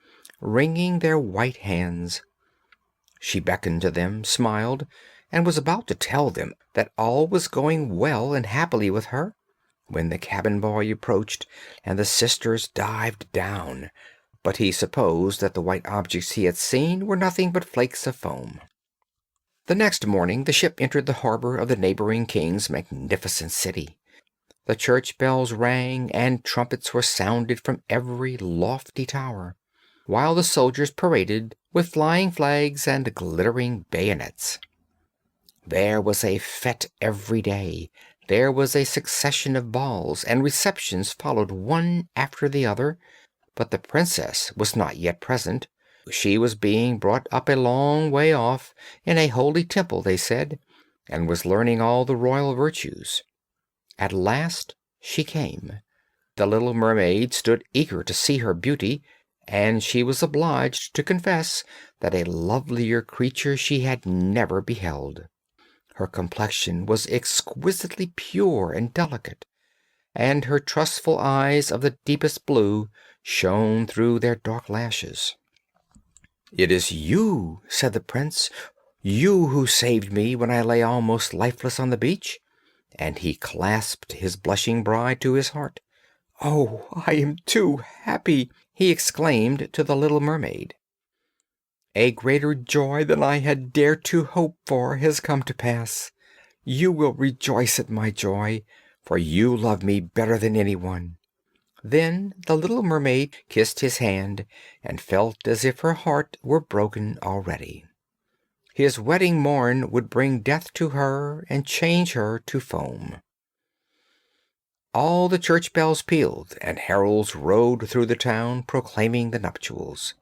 wringing their white hands. She beckoned to them, smiled, and was about to tell them that all was going well and happily with her, when the cabin boy approached and the sisters dived down, but he supposed that the white objects he had seen were nothing but flakes of foam. The next morning the ship entered the harbor of the neighboring king's magnificent city. The church bells rang and trumpets were sounded from every lofty tower, while the soldiers paraded with flying flags and glittering bayonets. There was a fete every day. There was a succession of balls, and receptions followed one after the other, but the princess was not yet present. She was being brought up a long way off, in a holy temple, they said, and was learning all the royal virtues. At last she came. The little mermaid stood eager to see her beauty, and she was obliged to confess that a lovelier creature she had never beheld. Her complexion was exquisitely pure and delicate, and her trustful eyes of the deepest blue shone through their dark lashes. "It is you," said the prince, "you who saved me when I lay almost lifeless on the beach," and he clasped his blushing bride to his heart. "Oh, I am too happy!" he exclaimed to the little mermaid. "A greater joy than I had dared to hope for has come to pass. You will rejoice at my joy, for you love me better than anyone." Then the little mermaid kissed his hand and felt as if her heart were broken already. His wedding morn would bring death to her and change her to foam. All the church bells pealed, and heralds rode through the town proclaiming the nuptials.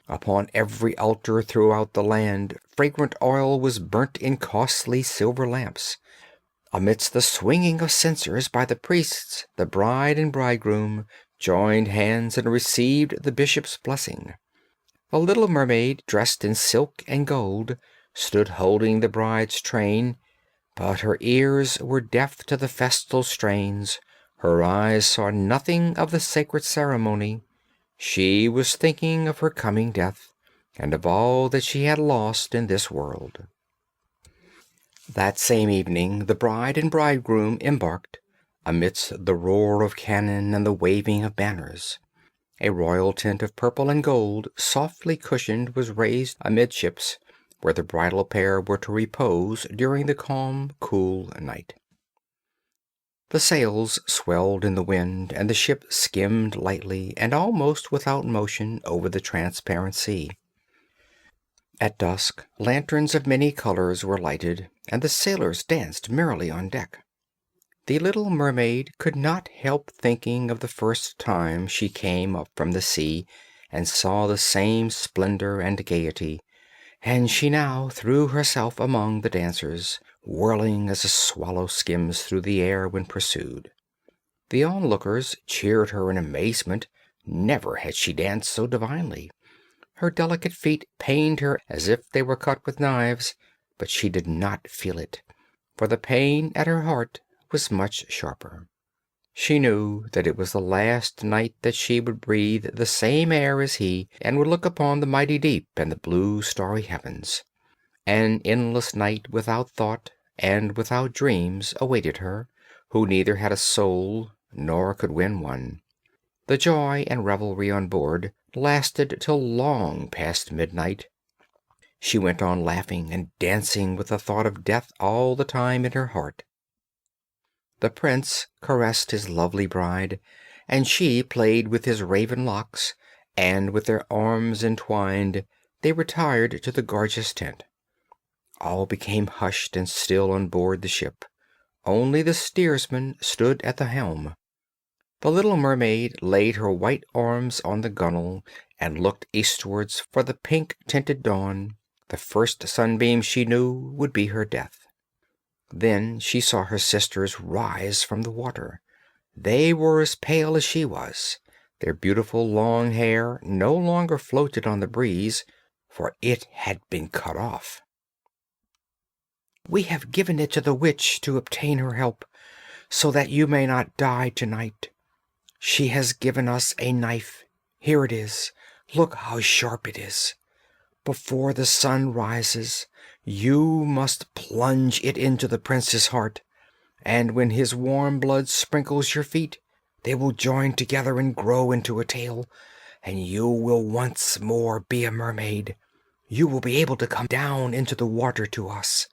Upon every altar throughout the land fragrant oil was burnt in costly silver lamps. Amidst the swinging of censers by the priests, the bride and bridegroom joined hands and received the bishop's blessing. The little mermaid, dressed in silk and gold, stood holding the bride's train, but her ears were deaf to the festal strains, her eyes saw nothing of the sacred ceremony. She was thinking of her coming death, and of all that she had lost in this world. That same evening the bride and bridegroom embarked, amidst the roar of cannon and the waving of banners. A royal tent of purple and gold, softly cushioned, was raised amidships, where the bridal pair were to repose during the calm, cool night. The sails swelled in the wind, and the ship skimmed lightly and almost without motion over the transparent sea. At dusk, lanterns of many colors were lighted, and the sailors danced merrily on deck. The little mermaid could not help thinking of the first time she came up from the sea and saw the same splendor and gaiety, and she now threw herself among the dancers, whirling as a swallow skims through the air when pursued. The onlookers cheered her in amazement. Never had she danced so divinely. Her delicate feet pained her as if they were cut with knives, but she did not feel it, for the pain at her heart was much sharper. She knew that it was the last night that she would breathe the same air as he, and would look upon the mighty deep and the blue starry heavens. An endless night without thought and without dreams awaited her, who neither had a soul nor could win one. The joy and revelry on board lasted till long past midnight. She went on laughing and dancing with the thought of death all the time in her heart. The prince caressed his lovely bride, and she played with his raven locks, and with their arms entwined they retired to the gorgeous tent. All became hushed and still on board the ship. Only the steersman stood at the helm. The little mermaid laid her white arms on the gunwale and looked eastwards for the pink-tinted dawn. The first sunbeam she knew would be her death. Then she saw her sisters rise from the water. They were as pale as she was. Their beautiful long hair no longer floated on the breeze, for it had been cut off. "We have given it to the witch to obtain her help, so that you may not die tonight. She has given us a knife. Here it is. Look how sharp it is. Before the sun rises, you must plunge it into the prince's heart, and when his warm blood sprinkles your feet, they will join together and grow into a tail, and you will once more be a mermaid. You will be able to come down into the water to us,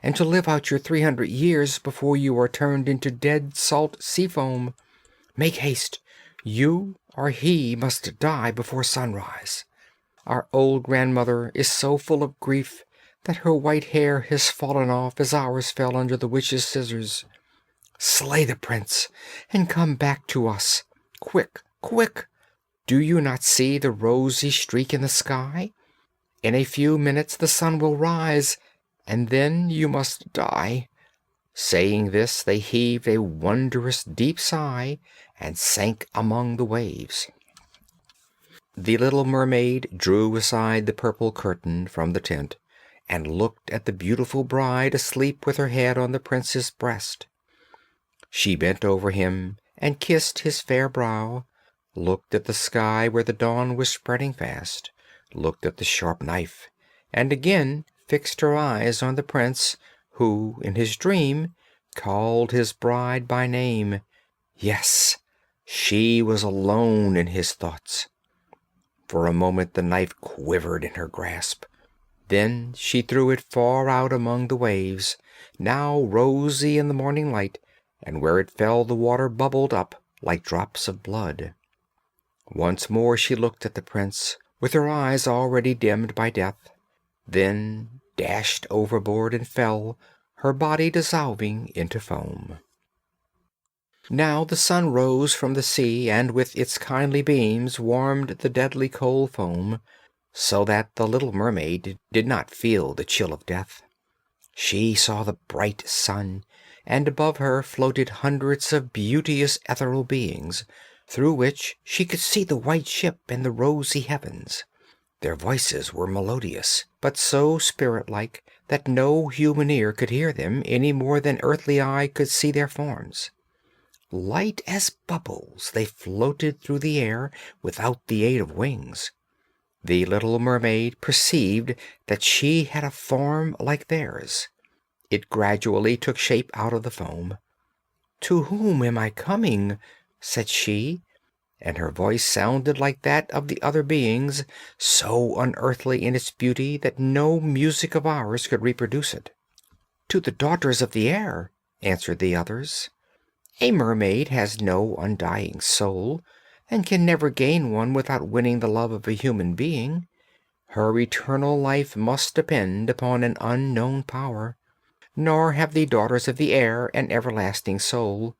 and to live out your 300 years before you are turned into dead salt sea foam. Make haste. You or he must die before sunrise. Our old grandmother is so full of grief that her white hair has fallen off as ours fell under the witch's scissors. Slay the prince and come back to us. Quick, quick! Do you not see the rosy streak in the sky? In a few minutes the sun will rise, and then you must die." Saying this, they heaved a wondrous deep sigh and sank among the waves. The little mermaid drew aside the purple curtain from the tent and looked at the beautiful bride asleep with her head on the prince's breast. She bent over him and kissed his fair brow, looked at the sky where the dawn was spreading fast, looked at the sharp knife, and again fixed her eyes on the prince, who, in his dream, called his bride by name. Yes, she was alone in his thoughts. For a moment the knife quivered in her grasp. Then she threw it far out among the waves, now rosy in the morning light, and where it fell the water bubbled up like drops of blood. Once more she looked at the prince, with her eyes already dimmed by death, then dashed overboard and fell, her body dissolving into foam. Now the sun rose from the sea, and with its kindly beams warmed the deadly cold foam, so that the little mermaid did not feel the chill of death. She saw the bright sun, and above her floated hundreds of beauteous ethereal beings, through which she could see the white ship and the rosy heavens. Their voices were melodious, but so spirit-like that no human ear could hear them any more than earthly eye could see their forms. Light as bubbles, they floated through the air without the aid of wings. The little mermaid perceived that she had a form like theirs. It gradually took shape out of the foam. "To whom am I coming?" said she, and her voice sounded like that of the other beings, so unearthly in its beauty that no music of ours could reproduce it. "To the daughters of the air," answered the others. "A mermaid has no undying soul, and can never gain one without winning the love of a human being. Her eternal life must depend upon an unknown power. Nor have the daughters of the air an everlasting soul,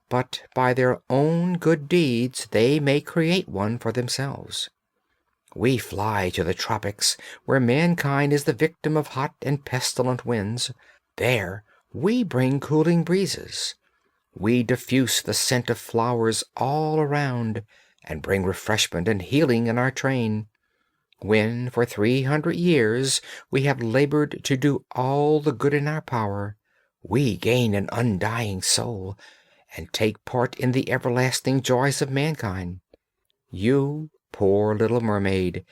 but by their own good deeds they may create one for themselves. We fly to the tropics, where mankind is the victim of hot and pestilent winds. There we bring cooling breezes. We diffuse the scent of flowers all around, and bring refreshment and healing in our train. When for 300 years we have labored to do all the good in our power, we gain an undying soul, and take part in the everlasting joys of mankind. You, poor little mermaid,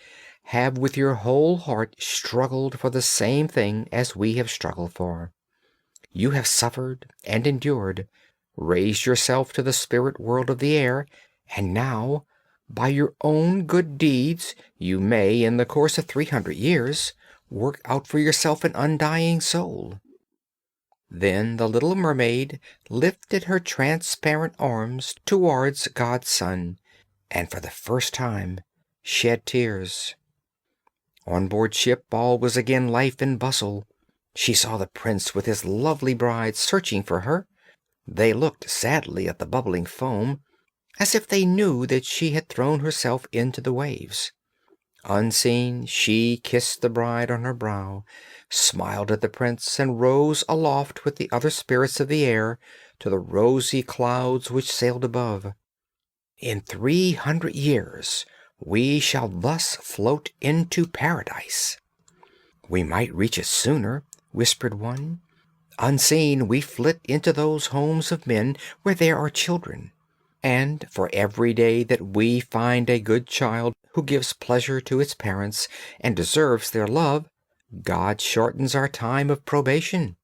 have with your whole heart struggled for the same thing as we have struggled for. You have suffered and endured, raised yourself to the spirit world of the air, and now, by your own good deeds, you may, in the course of 300 years, work out for yourself an undying soul." Then the little mermaid lifted her transparent arms towards God's Son, and for the first time shed tears. On board ship all was again life and bustle. She saw the prince with his lovely bride searching for her. They looked sadly at the bubbling foam, as if they knew that she had thrown herself into the waves. Unseen, she kissed the bride on her brow, smiled at the prince, and rose aloft with the other spirits of the air to the rosy clouds which sailed above. In 300 years we shall thus float into paradise. We might reach it sooner, whispered one. Unseen, we flit into those homes of men where there are children. And for every day that we find a good child who gives pleasure to its parents and deserves their love, God shortens our time of probation.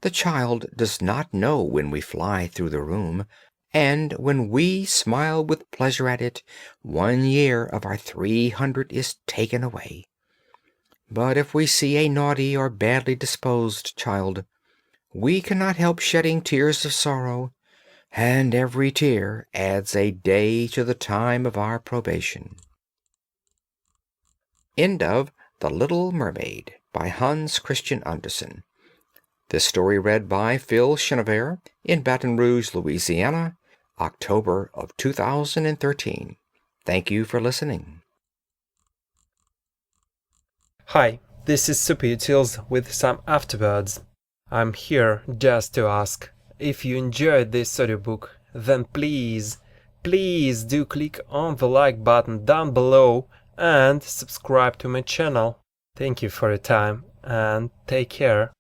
The child does not know when we fly through the room, and when we smile with pleasure at it, 1 year of our 300 is taken away. But if we see a naughty or badly disposed child, we cannot help shedding tears of sorrow, and every tear adds a day to the time of our probation. End of The Little Mermaid by Hans Christian Andersen. This story read by Phil Chenevert in Baton Rouge, Louisiana, October of 2013. Thank you for listening. Hi, this is Super Utils with some afterwords. I'm here just to ask, if you enjoyed this audiobook, then please do click on the like button down below and subscribe to my channel. Thank you for your time and take care.